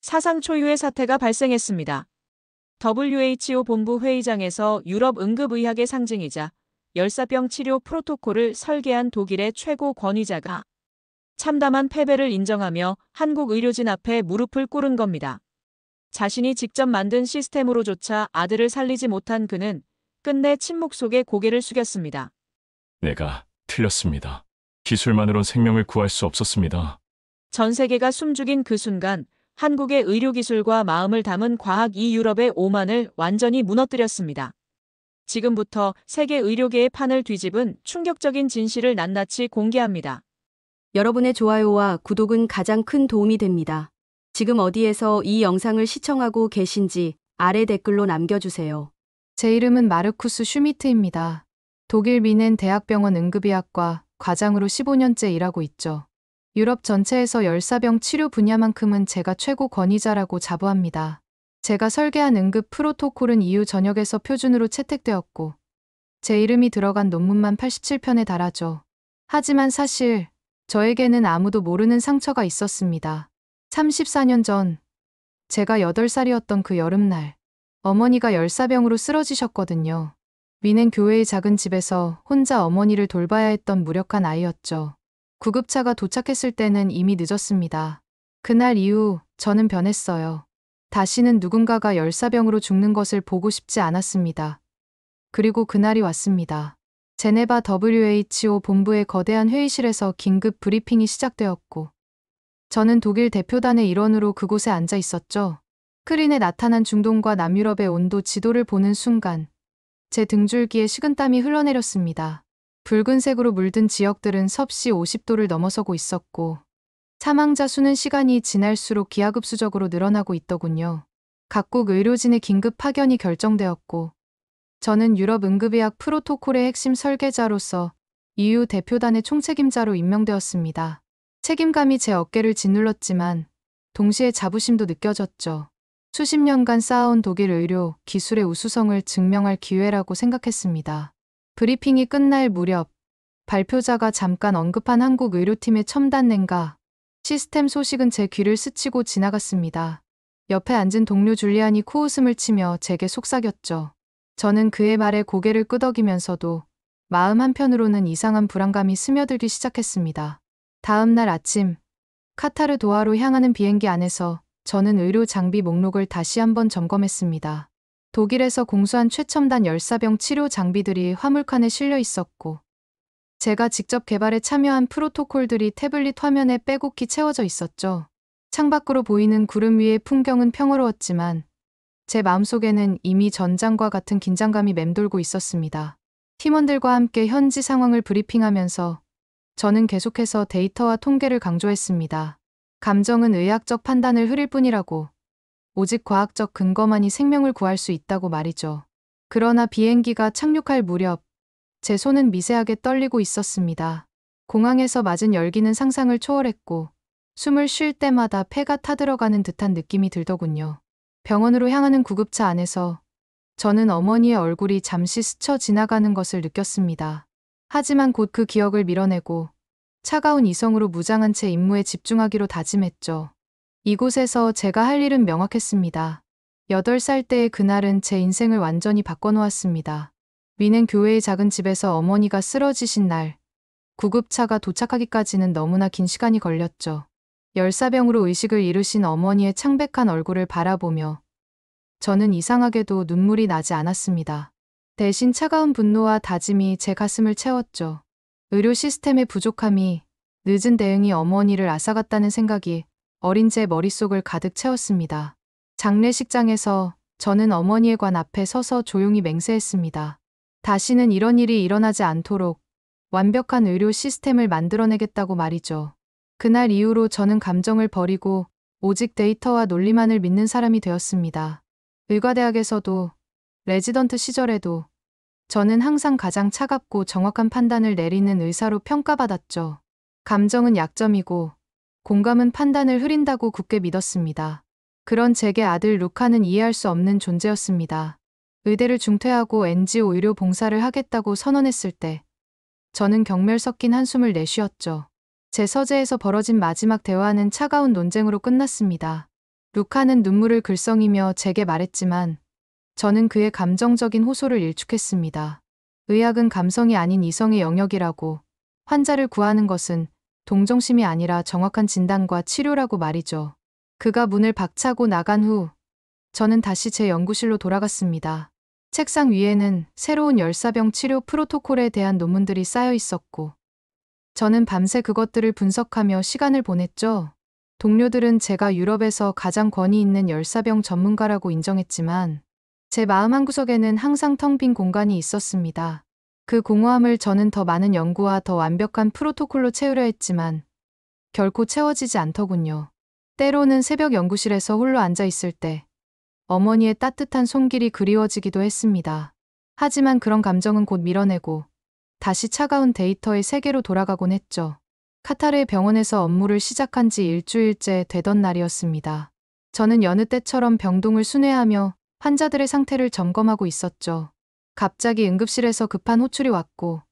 사상 초유의 사태가 발생했습니다. WHO 본부 회의장에서 유럽 응급의학의 상징이자 열사병 치료 프로토콜을 설계한 독일의 최고 권위자가 참담한 패배를 인정하며 한국 의료진 앞에 무릎을 꿇은 겁니다. 자신이 직접 만든 시스템으로조차 아들을 살리지 못한 그는 끝내 침묵 속에 고개를 숙였습니다. 내가 틀렸습니다. 기술만으론 생명을 구할 수 없었습니다. 전 세계가 숨죽인 그 순간 한국의 의료기술과 마음을 담은 과학이 유럽의 오만을 완전히 무너뜨렸습니다. 지금부터 세계 의료계의 판을 뒤집은 충격적인 진실을 낱낱이 공개합니다. 여러분의 좋아요와 구독은 가장 큰 도움이 됩니다. 지금 어디에서 이 영상을 시청하고 계신지 아래 댓글로 남겨주세요. 제 이름은 마르쿠스 슈미트입니다. 독일 미넨 대학병원 응급의학과 과장으로 15년째 일하고 있죠. 유럽 전체에서 열사병 치료 분야만큼은 제가 최고 권위자라고 자부합니다. 제가 설계한 응급 프로토콜은 EU 전역에서 표준으로 채택되었고 제 이름이 들어간 논문만 87편에 달하죠. 하지만 사실 저에게는 아무도 모르는 상처가 있었습니다. 34년 전 제가 8살이었던 그 여름날 어머니가 열사병으로 쓰러지셨거든요. 미넨 교회의 작은 집에서 혼자 어머니를 돌봐야 했던 무력한 아이였죠. 구급차가 도착했을 때는 이미 늦었습니다. 그날 이후 저는 변했어요. 다시는 누군가가 열사병으로 죽는 것을 보고 싶지 않았습니다. 그리고 그날이 왔습니다. 제네바 WHO 본부의 거대한 회의실에서 긴급 브리핑이 시작되었고 저는 독일 대표단의 일원으로 그곳에 앉아 있었죠. 스크린에 나타난 중동과 남유럽의 온도 지도를 보는 순간 제 등줄기에 식은땀이 흘러내렸습니다. 붉은색으로 물든 지역들은 섭씨 50도를 넘어서고 있었고 사망자 수는 시간이 지날수록 기하급수적으로 늘어나고 있더군요. 각국 의료진의 긴급 파견이 결정되었고 저는 유럽 응급의학 프로토콜의 핵심 설계자로서 EU 대표단의 총책임자로 임명되었습니다. 책임감이 제 어깨를 짓눌렀지만 동시에 자부심도 느껴졌죠. 수십 년간 쌓아온 독일 의료 기술의 우수성을 증명할 기회라고 생각했습니다. 브리핑이 끝날 무렵 발표자가 잠깐 언급한 한국 의료팀의 첨단 냉각 시스템 소식은 제 귀를 스치고 지나갔습니다. 옆에 앉은 동료 줄리안이 코웃음을 치며 제게 속삭였죠. 저는 그의 말에 고개를 끄덕이면서도 마음 한편으로는 이상한 불안감이 스며들기 시작했습니다. 다음 날 아침 카타르 도하로 향하는 비행기 안에서 저는 의료 장비 목록을 다시 한번 점검했습니다. 독일에서 공수한 최첨단 열사병 치료 장비들이 화물칸에 실려 있었고 제가 직접 개발에 참여한 프로토콜들이 태블릿 화면에 빼곡히 채워져 있었죠. 창밖으로 보이는 구름 위의 풍경은 평화로웠지만 제 마음속에는 이미 전장과 같은 긴장감이 맴돌고 있었습니다. 팀원들과 함께 현지 상황을 브리핑하면서 저는 계속해서 데이터와 통계를 강조했습니다. 감정은 의학적 판단을 흐릴 뿐이라고, 오직 과학적 근거만이 생명을 구할 수 있다고 말이죠. 그러나 비행기가 착륙할 무렵 제 손은 미세하게 떨리고 있었습니다. 공항에서 맞은 열기는 상상을 초월했고 숨을 쉴 때마다 폐가 타들어가는 듯한 느낌이 들더군요. 병원으로 향하는 구급차 안에서 저는 어머니의 얼굴이 잠시 스쳐 지나가는 것을 느꼈습니다. 하지만 곧 그 기억을 밀어내고 차가운 이성으로 무장한 채 임무에 집중하기로 다짐했죠. 이곳에서 제가 할 일은 명확했습니다. 8살 때의 그날은 제 인생을 완전히 바꿔놓았습니다. 미넨 교회의 작은 집에서 어머니가 쓰러지신 날, 구급차가 도착하기까지는 너무나 긴 시간이 걸렸죠. 열사병으로 의식을 잃으신 어머니의 창백한 얼굴을 바라보며 저는 이상하게도 눈물이 나지 않았습니다. 대신 차가운 분노와 다짐이 제 가슴을 채웠죠. 의료 시스템의 부족함이, 늦은 대응이 어머니를 앗아갔다는 생각이 어린 제 머릿속을 가득 채웠습니다. 장례식장에서 저는 어머니의 관 앞에 서서 조용히 맹세했습니다. 다시는 이런 일이 일어나지 않도록 완벽한 의료 시스템을 만들어내겠다고 말이죠. 그날 이후로 저는 감정을 버리고 오직 데이터와 논리만을 믿는 사람이 되었습니다. 의과대학에서도 레지던트 시절에도 저는 항상 가장 차갑고 정확한 판단을 내리는 의사로 평가받았죠. 감정은 약점이고 공감은 판단을 흐린다고 굳게 믿었습니다. 그런 제게 아들 루카는 이해할 수 없는 존재였습니다. 의대를 중퇴하고 NGO 의료 봉사를 하겠다고 선언했을 때 저는 경멸 섞인 한숨을 내쉬었죠. 제 서재에서 벌어진 마지막 대화는 차가운 논쟁으로 끝났습니다. 루카는 눈물을 글썽이며 제게 말했지만 저는 그의 감정적인 호소를 일축했습니다. 의학은 감성이 아닌 이성의 영역이라고, 환자를 구하는 것은 동정심이 아니라 정확한 진단과 치료라고 말이죠. 그가 문을 박차고 나간 후 저는 다시 제 연구실로 돌아갔습니다. 책상 위에는 새로운 열사병 치료 프로토콜에 대한 논문들이 쌓여 있었고 저는 밤새 그것들을 분석하며 시간을 보냈죠. 동료들은 제가 유럽에서 가장 권위 있는 열사병 전문가라고 인정했지만 제 마음 한구석에는 항상 텅 빈 공간이 있었습니다. 그 공허함을 저는 더 많은 연구와 더 완벽한 프로토콜로 채우려 했지만 결코 채워지지 않더군요. 때로는 새벽 연구실에서 홀로 앉아 있을 때 어머니의 따뜻한 손길이 그리워지기도 했습니다. 하지만 그런 감정은 곧 밀어내고 다시 차가운 데이터의 세계로 돌아가곤 했죠. 카타르의 병원에서 업무를 시작한 지 일주일째 되던 날이었습니다. 저는 여느 때처럼 병동을 순회하며 환자들의 상태를 점검하고 있었죠. 갑자기 응급실에서 급한 호출이 왔고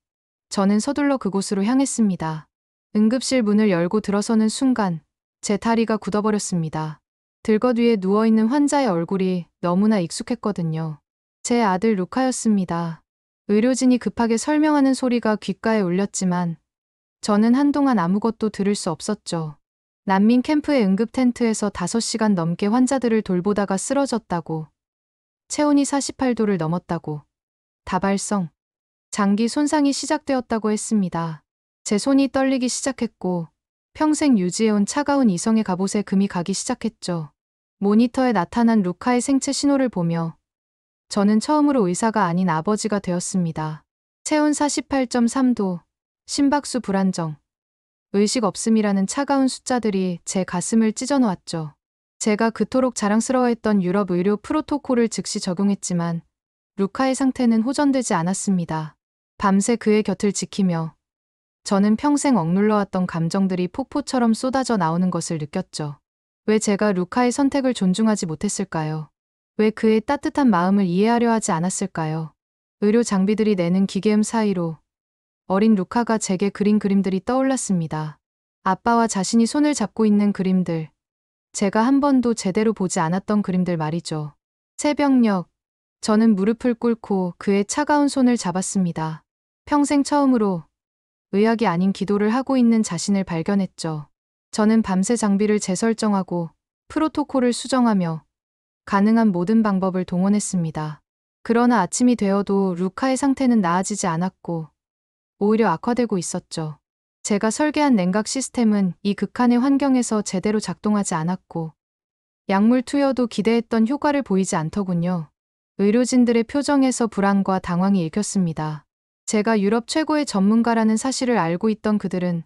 저는 서둘러 그곳으로 향했습니다. 응급실 문을 열고 들어서는 순간 제 다리가 굳어버렸습니다. 들것 위에 누워있는 환자의 얼굴이 너무나 익숙했거든요. 제 아들 루카였습니다. 의료진이 급하게 설명하는 소리가 귓가에 울렸지만 저는 한동안 아무것도 들을 수 없었죠. 난민 캠프의 응급 텐트에서 5시간 넘게 환자들을 돌보다가 쓰러졌다고, 체온이 48도를 넘었다고, 다발성, 장기 손상이 시작되었다고 했습니다. 제 손이 떨리기 시작했고 평생 유지해온 차가운 이성의 갑옷에 금이 가기 시작했죠. 모니터에 나타난 루카의 생체 신호를 보며 저는 처음으로 의사가 아닌 아버지가 되었습니다. 체온 48.3도, 심박수 불안정, 의식 없음이라는 차가운 숫자들이 제 가슴을 찢어놓았죠. 제가 그토록 자랑스러워했던 유럽 의료 프로토콜을 즉시 적용했지만 루카의 상태는 호전되지 않았습니다. 밤새 그의 곁을 지키며 저는 평생 억눌러왔던 감정들이 폭포처럼 쏟아져 나오는 것을 느꼈죠. 왜 제가 루카의 선택을 존중하지 못했을까요? 왜 그의 따뜻한 마음을 이해하려 하지 않았을까요? 의료 장비들이 내는 기계음 사이로 어린 루카가 제게 그린 그림들이 떠올랐습니다. 아빠와 자신이 손을 잡고 있는 그림들, 제가 한 번도 제대로 보지 않았던 그림들 말이죠. 새벽녘, 저는 무릎을 꿇고 그의 차가운 손을 잡았습니다. 평생 처음으로 의학이 아닌 기도를 하고 있는 자신을 발견했죠. 저는 밤새 장비를 재설정하고 프로토콜을 수정하며 가능한 모든 방법을 동원했습니다. 그러나 아침이 되어도 루카의 상태는 나아지지 않았고 오히려 악화되고 있었죠. 제가 설계한 냉각 시스템은 이 극한의 환경에서 제대로 작동하지 않았고 약물 투여도 기대했던 효과를 보이지 않더군요. 의료진들의 표정에서 불안과 당황이 읽혔습니다. 제가 유럽 최고의 전문가라는 사실을 알고 있던 그들은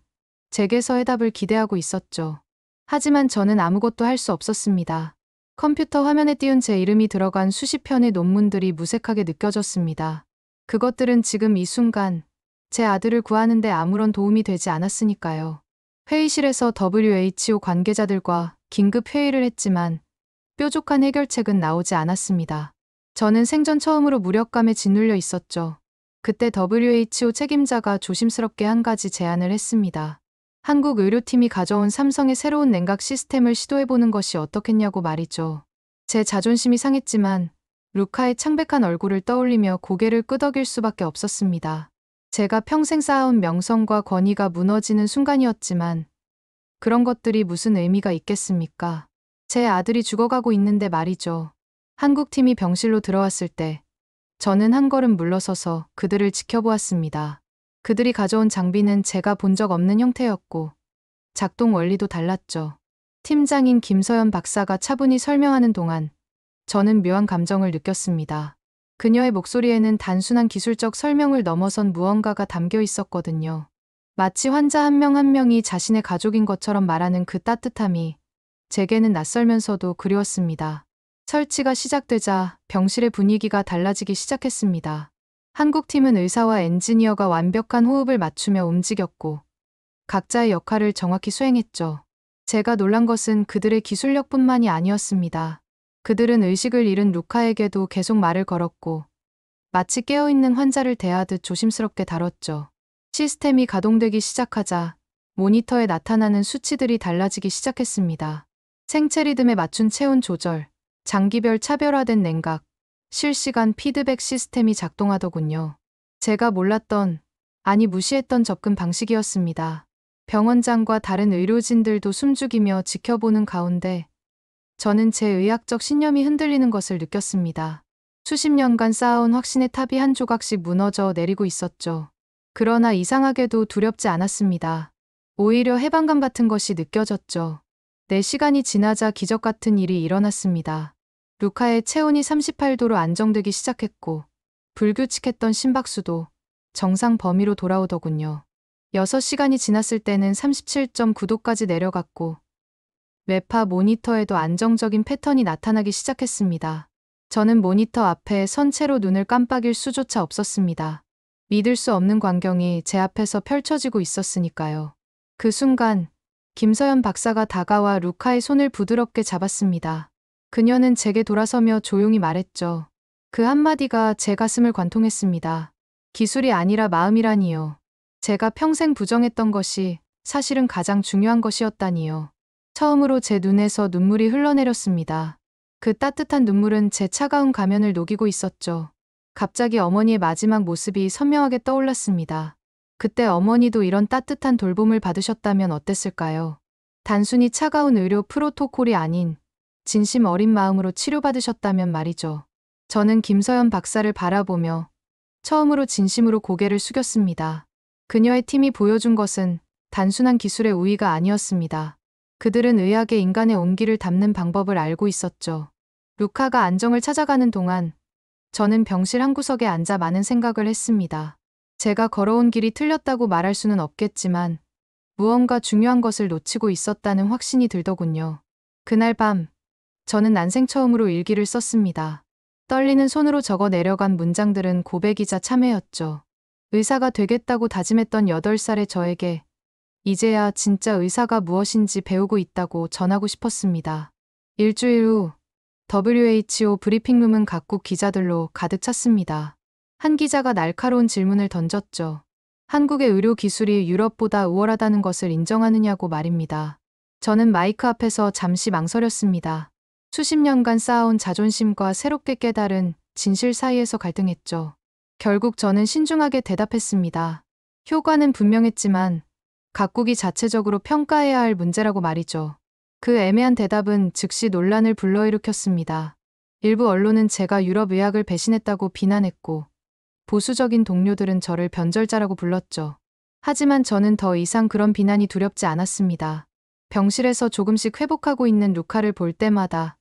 제게서 해답을 기대하고 있었죠. 하지만 저는 아무것도 할 수 없었습니다. 컴퓨터 화면에 띄운 제 이름이 들어간 수십 편의 논문들이 무색하게 느껴졌습니다. 그것들은 지금 이 순간 제 아들을 구하는데 아무런 도움이 되지 않았으니까요. 회의실에서 WHO 관계자들과 긴급 회의를 했지만 뾰족한 해결책은 나오지 않았습니다. 저는 생전 처음으로 무력감에 짓눌려 있었죠. 그때 WHO 책임자가 조심스럽게 한 가지 제안을 했습니다. 한국 의료팀이 가져온 삼성의 새로운 냉각 시스템을 시도해보는 것이 어떻겠냐고 말이죠. 제 자존심이 상했지만 루카의 창백한 얼굴을 떠올리며 고개를 끄덕일 수밖에 없었습니다. 제가 평생 쌓아온 명성과 권위가 무너지는 순간이었지만 그런 것들이 무슨 의미가 있겠습니까? 제 아들이 죽어가고 있는데 말이죠. 한국팀이 병실로 들어왔을 때 저는 한 걸음 물러서서 그들을 지켜보았습니다. 그들이 가져온 장비는 제가 본 적 없는 형태였고 작동 원리도 달랐죠. 팀장인 김서연 박사가 차분히 설명하는 동안 저는 묘한 감정을 느꼈습니다. 그녀의 목소리에는 단순한 기술적 설명을 넘어선 무언가가 담겨 있었거든요. 마치 환자 한 명 한 명이 자신의 가족인 것처럼 말하는 그 따뜻함이 제게는 낯설면서도 그리웠습니다. 설치가 시작되자 병실의 분위기가 달라지기 시작했습니다. 한국팀은 의사와 엔지니어가 완벽한 호흡을 맞추며 움직였고 각자의 역할을 정확히 수행했죠. 제가 놀란 것은 그들의 기술력뿐만이 아니었습니다. 그들은 의식을 잃은 루카에게도 계속 말을 걸었고 마치 깨어있는 환자를 대하듯 조심스럽게 다뤘죠. 시스템이 가동되기 시작하자 모니터에 나타나는 수치들이 달라지기 시작했습니다. 생체 리듬에 맞춘 체온 조절, 장기별 차별화된 냉각, 실시간 피드백 시스템이 작동하더군요. 제가 몰랐던, 아니 무시했던 접근 방식이었습니다. 병원장과 다른 의료진들도 숨죽이며 지켜보는 가운데 저는 제 의학적 신념이 흔들리는 것을 느꼈습니다. 수십 년간 쌓아온 확신의 탑이 한 조각씩 무너져 내리고 있었죠. 그러나 이상하게도 두렵지 않았습니다. 오히려 해방감 같은 것이 느껴졌죠. 4시간이 지나자 기적 같은 일이 일어났습니다. 루카의 체온이 38도로 안정되기 시작했고 불규칙했던 심박수도 정상 범위로 돌아오더군요. 6시간이 지났을 때는 37.9도까지 내려갔고 뇌파 모니터에도 안정적인 패턴이 나타나기 시작했습니다. 저는 모니터 앞에 선 채로 눈을 깜빡일 수조차 없었습니다. 믿을 수 없는 광경이 제 앞에서 펼쳐지고 있었으니까요. 그 순간 김서연 박사가 다가와 루카의 손을 부드럽게 잡았습니다. 그녀는 제게 돌아서며 조용히 말했죠. 그 한마디가 제 가슴을 관통했습니다. 기술이 아니라 마음이라니요. 제가 평생 부정했던 것이 사실은 가장 중요한 것이었다니요. 처음으로 제 눈에서 눈물이 흘러내렸습니다. 그 따뜻한 눈물은 제 차가운 가면을 녹이고 있었죠. 갑자기 어머니의 마지막 모습이 선명하게 떠올랐습니다. 그때 어머니도 이런 따뜻한 돌봄을 받으셨다면 어땠을까요? 단순히 차가운 의료 프로토콜이 아닌 진심 어린 마음으로 치료받으셨다면 말이죠. 저는 김서연 박사를 바라보며 처음으로 진심으로 고개를 숙였습니다. 그녀의 팀이 보여준 것은 단순한 기술의 우위가 아니었습니다. 그들은 의학의 인간의 온기를 담는 방법을 알고 있었죠. 루카가 안정을 찾아가는 동안 저는 병실 한 구석에 앉아 많은 생각을 했습니다. 제가 걸어온 길이 틀렸다고 말할 수는 없겠지만 무언가 중요한 것을 놓치고 있었다는 확신이 들더군요. 그날 밤 저는 난생 처음으로 일기를 썼습니다. 떨리는 손으로 적어 내려간 문장들은 고백이자 참회였죠. 의사가 되겠다고 다짐했던 8살의 저에게 이제야 진짜 의사가 무엇인지 배우고 있다고 전하고 싶었습니다. 일주일 후 WHO 브리핑룸은 각국 기자들로 가득 찼습니다. 한 기자가 날카로운 질문을 던졌죠. 한국의 의료 기술이 유럽보다 우월하다는 것을 인정하느냐고 말입니다. 저는 마이크 앞에서 잠시 망설였습니다. 수십 년간 쌓아온 자존심과 새롭게 깨달은 진실 사이에서 갈등했죠. 결국 저는 신중하게 대답했습니다. 효과는 분명했지만 각국이 자체적으로 평가해야 할 문제라고 말이죠. 그 애매한 대답은 즉시 논란을 불러일으켰습니다. 일부 언론은 제가 유럽 의학을 배신했다고 비난했고 보수적인 동료들은 저를 변절자라고 불렀죠. 하지만 저는 더 이상 그런 비난이 두렵지 않았습니다. 병실에서 조금씩 회복하고 있는 루카를 볼 때마다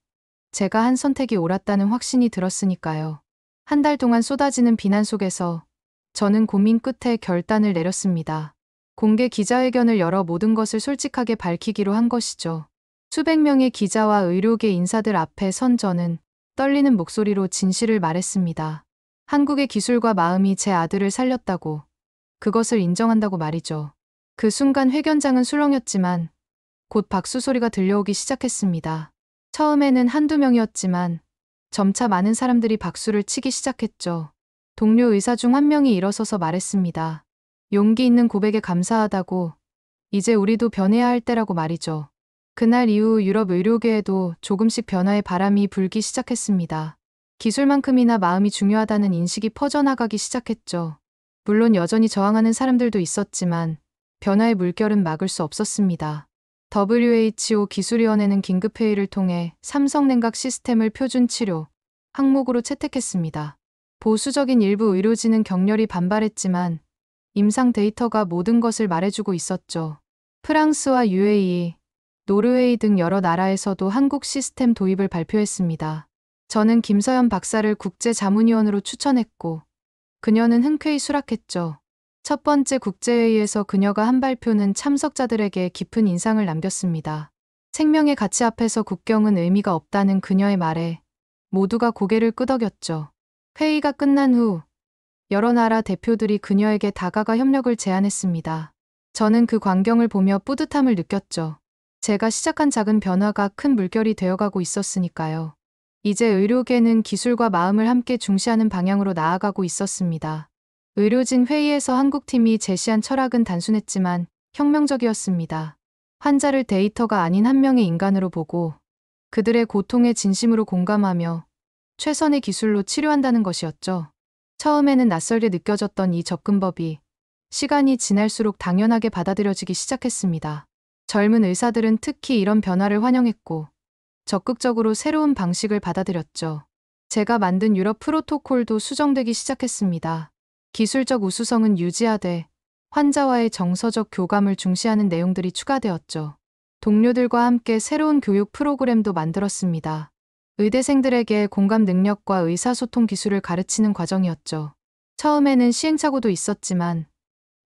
제가 한 선택이 옳았다는 확신이 들었으니까요. 한 달 동안 쏟아지는 비난 속에서 저는 고민 끝에 결단을 내렸습니다. 공개 기자회견을 열어 모든 것을 솔직하게 밝히기로 한 것이죠. 수백 명의 기자와 의료계 인사들 앞에 선 저는 떨리는 목소리로 진실을 말했습니다. 한국의 기술과 마음이 제 아들을 살렸다고, 그것을 인정한다고 말이죠. 그 순간 회견장은 술렁였지만 곧 박수 소리가 들려오기 시작했습니다. 처음에는 한두 명이었지만 점차 많은 사람들이 박수를 치기 시작했죠. 동료 의사 중 한 명이 일어서서 말했습니다. 용기 있는 고백에 감사하다고, 이제 우리도 변해야 할 때라고 말이죠. 그날 이후 유럽 의료계에도 조금씩 변화의 바람이 불기 시작했습니다. 기술만큼이나 마음이 중요하다는 인식이 퍼져나가기 시작했죠. 물론 여전히 저항하는 사람들도 있었지만 변화의 물결은 막을 수 없었습니다. WHO 기술위원회는 긴급회의를 통해 삼성 냉각 시스템을 표준 치료 항목으로 채택했습니다. 보수적인 일부 의료진은 격렬히 반발했지만 임상 데이터가 모든 것을 말해주고 있었죠. 프랑스와 UAE, 노르웨이 등 여러 나라에서도 한국 시스템 도입을 발표했습니다. 저는 김서연 박사를 국제자문위원으로 추천했고 그녀는 흔쾌히 수락했죠. 첫 번째 국제회의에서 그녀가 한 발표는 참석자들에게 깊은 인상을 남겼습니다. 생명의 가치 앞에서 국경은 의미가 없다는 그녀의 말에 모두가 고개를 끄덕였죠. 회의가 끝난 후 여러 나라 대표들이 그녀에게 다가가 협력을 제안했습니다. 저는 그 광경을 보며 뿌듯함을 느꼈죠. 제가 시작한 작은 변화가 큰 물결이 되어가고 있었으니까요. 이제 의료계는 기술과 마음을 함께 중시하는 방향으로 나아가고 있었습니다. 의료진 회의에서 한국팀이 제시한 철학은 단순했지만 혁명적이었습니다. 환자를 데이터가 아닌 한 명의 인간으로 보고 그들의 고통에 진심으로 공감하며 최선의 기술로 치료한다는 것이었죠. 처음에는 낯설게 느껴졌던 이 접근법이 시간이 지날수록 당연하게 받아들여지기 시작했습니다. 젊은 의사들은 특히 이런 변화를 환영했고 적극적으로 새로운 방식을 받아들였죠. 제가 만든 유럽 프로토콜도 수정되기 시작했습니다. 기술적 우수성은 유지하되 환자와의 정서적 교감을 중시하는 내용들이 추가되었죠. 동료들과 함께 새로운 교육 프로그램도 만들었습니다. 의대생들에게 공감 능력과 의사소통 기술을 가르치는 과정이었죠. 처음에는 시행착오도 있었지만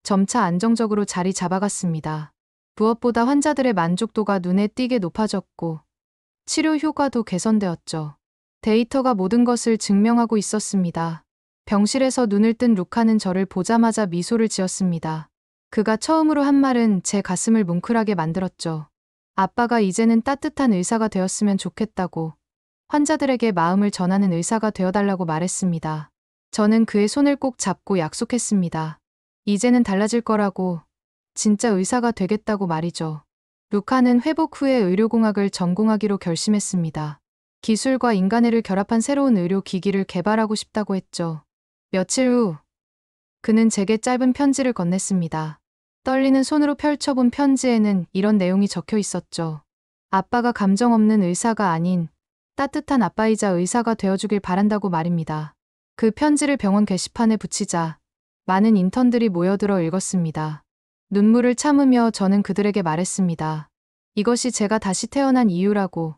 점차 안정적으로 자리 잡아갔습니다. 무엇보다 환자들의 만족도가 눈에 띄게 높아졌고 치료 효과도 개선되었죠. 데이터가 모든 것을 증명하고 있었습니다. 병실에서 눈을 뜬 루카는 저를 보자마자 미소를 지었습니다. 그가 처음으로 한 말은 제 가슴을 뭉클하게 만들었죠. 아빠가 이제는 따뜻한 의사가 되었으면 좋겠다고, 환자들에게 마음을 전하는 의사가 되어달라고 말했습니다. 저는 그의 손을 꼭 잡고 약속했습니다. 이제는 달라질 거라고, 진짜 의사가 되겠다고 말이죠. 루카는 회복 후에 의료공학을 전공하기로 결심했습니다. 기술과 인간애를 결합한 새로운 의료 기기를 개발하고 싶다고 했죠. 며칠 후, 그는 제게 짧은 편지를 건넸습니다. 떨리는 손으로 펼쳐본 편지에는 이런 내용이 적혀 있었죠. 아빠가 감정 없는 의사가 아닌 따뜻한 아빠이자 의사가 되어주길 바란다고 말입니다. 그 편지를 병원 게시판에 붙이자 많은 인턴들이 모여들어 읽었습니다. 눈물을 참으며 저는 그들에게 말했습니다. 이것이 제가 다시 태어난 이유라고,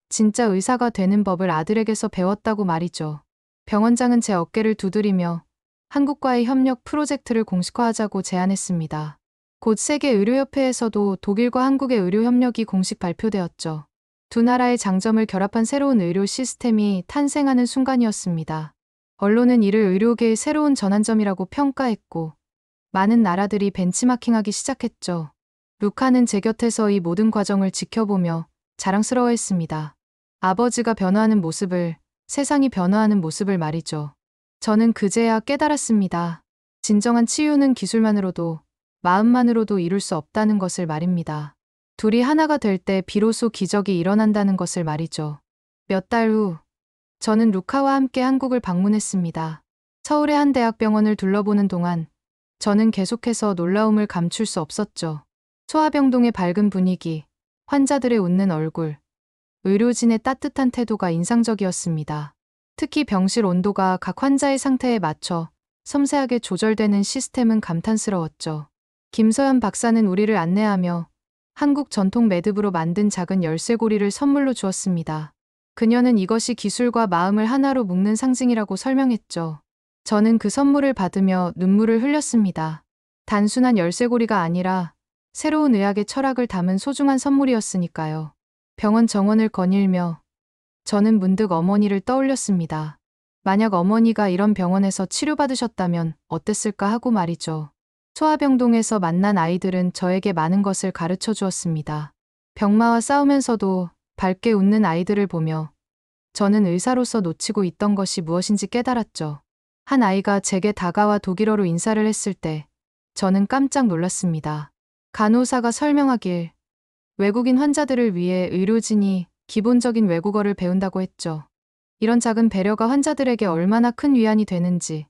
진짜 의사가 되는 법을 아들에게서 배웠다고 말이죠. 병원장은 제 어깨를 두드리며 한국과의 협력 프로젝트를 공식화하자고 제안했습니다. 곧 세계의료협회에서도 독일과 한국의 의료 협력이 공식 발표되었죠. 두 나라의 장점을 결합한 새로운 의료 시스템이 탄생하는 순간이었습니다. 언론은 이를 의료계의 새로운 전환점이라고 평가했고 많은 나라들이 벤치마킹하기 시작했죠. 루카는 제 곁에서 이 모든 과정을 지켜보며 자랑스러워했습니다. 아버지가 변화하는 모습을, 세상이 변화하는 모습을 말이죠. 저는 그제야 깨달았습니다. 진정한 치유는 기술만으로도, 마음만으로도 이룰 수 없다는 것을 말입니다. 둘이 하나가 될 때 비로소 기적이 일어난다는 것을 말이죠. 몇 달 후, 저는 루카와 함께 한국을 방문했습니다. 서울의 한 대학병원을 둘러보는 동안 저는 계속해서 놀라움을 감출 수 없었죠. 소아병동의 밝은 분위기, 환자들의 웃는 얼굴, 의료진의 따뜻한 태도가 인상적이었습니다. 특히 병실 온도가 각 환자의 상태에 맞춰 섬세하게 조절되는 시스템은 감탄스러웠죠. 김서연 박사는 우리를 안내하며 한국 전통 매듭으로 만든 작은 열쇠고리를 선물로 주었습니다. 그녀는 이것이 기술과 마음을 하나로 묶는 상징이라고 설명했죠. 저는 그 선물을 받으며 눈물을 흘렸습니다. 단순한 열쇠고리가 아니라 새로운 의학의 철학을 담은 소중한 선물이었으니까요. 병원 정원을 거닐며 저는 문득 어머니를 떠올렸습니다. 만약 어머니가 이런 병원에서 치료받으셨다면 어땠을까 하고 말이죠. 소아병동에서 만난 아이들은 저에게 많은 것을 가르쳐 주었습니다. 병마와 싸우면서도 밝게 웃는 아이들을 보며 저는 의사로서 놓치고 있던 것이 무엇인지 깨달았죠. 한 아이가 제게 다가와 독일어로 인사를 했을 때 저는 깜짝 놀랐습니다. 간호사가 설명하길 외국인 환자들을 위해 의료진이 기본적인 외국어를 배운다고 했죠. 이런 작은 배려가 환자들에게 얼마나 큰 위안이 되는지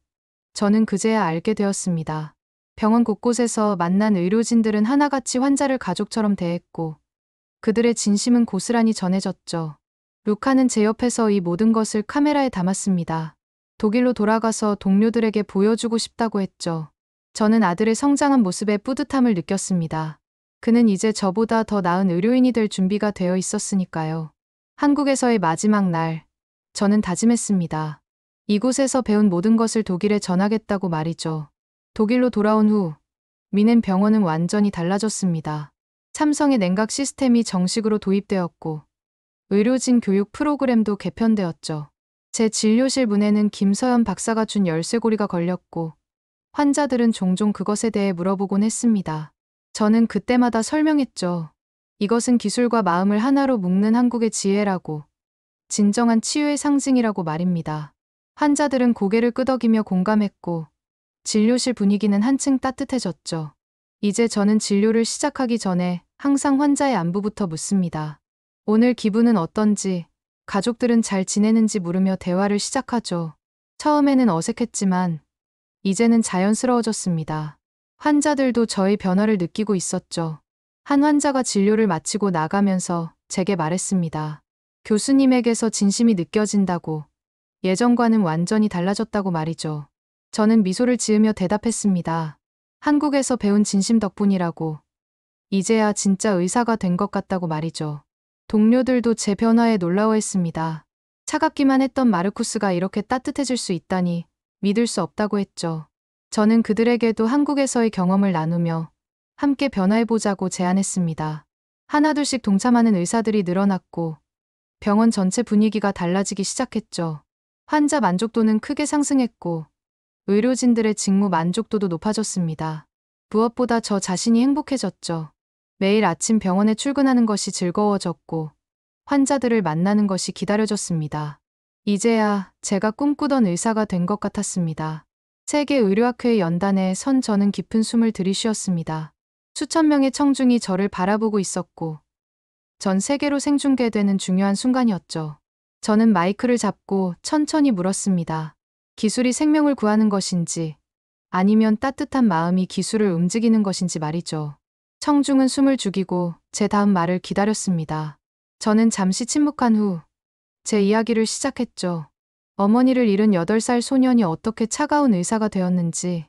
저는 그제야 알게 되었습니다. 병원 곳곳에서 만난 의료진들은 하나같이 환자를 가족처럼 대했고 그들의 진심은 고스란히 전해졌죠. 루카는 제 옆에서 이 모든 것을 카메라에 담았습니다. 독일로 돌아가서 동료들에게 보여주고 싶다고 했죠. 저는 아들의 성장한 모습에 뿌듯함을 느꼈습니다. 그는 이제 저보다 더 나은 의료인이 될 준비가 되어 있었으니까요. 한국에서의 마지막 날, 저는 다짐했습니다. 이곳에서 배운 모든 것을 독일에 전하겠다고 말이죠. 독일로 돌아온 후, 미넨 병원은 완전히 달라졌습니다. 삼성의 냉각 시스템이 정식으로 도입되었고, 의료진 교육 프로그램도 개편되었죠. 제 진료실 문에는 김서연 박사가 준 열쇠고리가 걸렸고, 환자들은 종종 그것에 대해 물어보곤 했습니다. 저는 그때마다 설명했죠. 이것은 기술과 마음을 하나로 묶는 한국의 지혜라고, 진정한 치유의 상징이라고 말입니다. 환자들은 고개를 끄덕이며 공감했고, 진료실 분위기는 한층 따뜻해졌죠. 이제 저는 진료를 시작하기 전에 항상 환자의 안부부터 묻습니다. 오늘 기분은 어떤지, 가족들은 잘 지내는지 물으며 대화를 시작하죠. 처음에는 어색했지만 이제는 자연스러워졌습니다. 환자들도 저의 변화를 느끼고 있었죠. 한 환자가 진료를 마치고 나가면서 제게 말했습니다. 교수님에게서 진심이 느껴진다고, 예전과는 완전히 달라졌다고 말이죠. 저는 미소를 지으며 대답했습니다. 한국에서 배운 진심 덕분이라고, 이제야 진짜 의사가 된 것 같다고 말이죠. 동료들도 제 변화에 놀라워했습니다. 차갑기만 했던 마르쿠스가 이렇게 따뜻해질 수 있다니 믿을 수 없다고 했죠. 저는 그들에게도 한국에서의 경험을 나누며 함께 변화해보자고 제안했습니다. 하나둘씩 동참하는 의사들이 늘어났고 병원 전체 분위기가 달라지기 시작했죠. 환자 만족도는 크게 상승했고 의료진들의 직무 만족도도 높아졌습니다. 무엇보다 저 자신이 행복해졌죠. 매일 아침 병원에 출근하는 것이 즐거워졌고 환자들을 만나는 것이 기다려졌습니다. 이제야 제가 꿈꾸던 의사가 된 것 같았습니다. 세계 의료학회 연단에 선 저는 깊은 숨을 들이쉬었습니다. 수천 명의 청중이 저를 바라보고 있었고 전 세계로 생중계되는 중요한 순간이었죠. 저는 마이크를 잡고 천천히 물었습니다. 기술이 생명을 구하는 것인지 아니면 따뜻한 마음이 기술을 움직이는 것인지 말이죠. 청중은 숨을 죽이고 제 다음 말을 기다렸습니다. 저는 잠시 침묵한 후 제 이야기를 시작했죠. 어머니를 잃은 8살 소년이 어떻게 차가운 의사가 되었는지,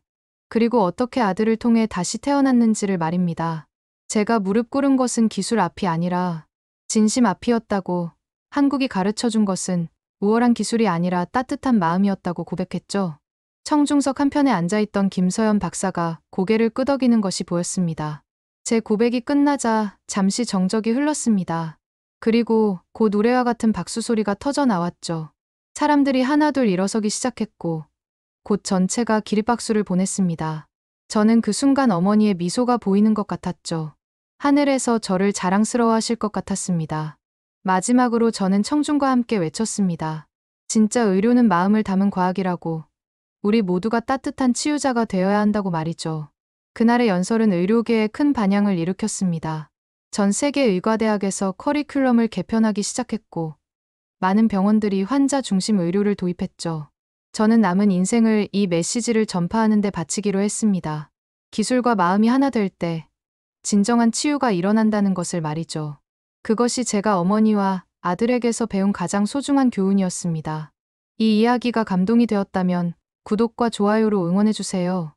그리고 어떻게 아들을 통해 다시 태어났는지를 말입니다. 제가 무릎 꿇은 것은 기술 앞이 아니라 진심 앞이었다고, 한국이 가르쳐준 것은 우월한 기술이 아니라 따뜻한 마음이었다고 고백했죠. 청중석 한편에 앉아있던 김서연 박사가 고개를 끄덕이는 것이 보였습니다. 제 고백이 끝나자 잠시 정적이 흘렀습니다. 그리고 곧 노래와 같은 박수 소리가 터져 나왔죠. 사람들이 하나둘 일어서기 시작했고 곧 전체가 기립박수를 보냈습니다. 저는 그 순간 어머니의 미소가 보이는 것 같았죠. 하늘에서 저를 자랑스러워하실 것 같았습니다. 마지막으로 저는 청중과 함께 외쳤습니다. 진짜 의료는 마음을 담은 과학이라고, 우리 모두가 따뜻한 치유자가 되어야 한다고 말이죠. 그날의 연설은 의료계에 큰 반향을 일으켰습니다. 전 세계 의과대학에서 커리큘럼을 개편하기 시작했고 많은 병원들이 환자 중심 의료를 도입했죠. 저는 남은 인생을 이 메시지를 전파하는 데 바치기로 했습니다. 기술과 마음이 하나 될 때 진정한 치유가 일어난다는 것을 말이죠. 그것이 제가 어머니와 아들에게서 배운 가장 소중한 교훈이었습니다. 이 이야기가 감동이 되었다면 구독과 좋아요로 응원해주세요.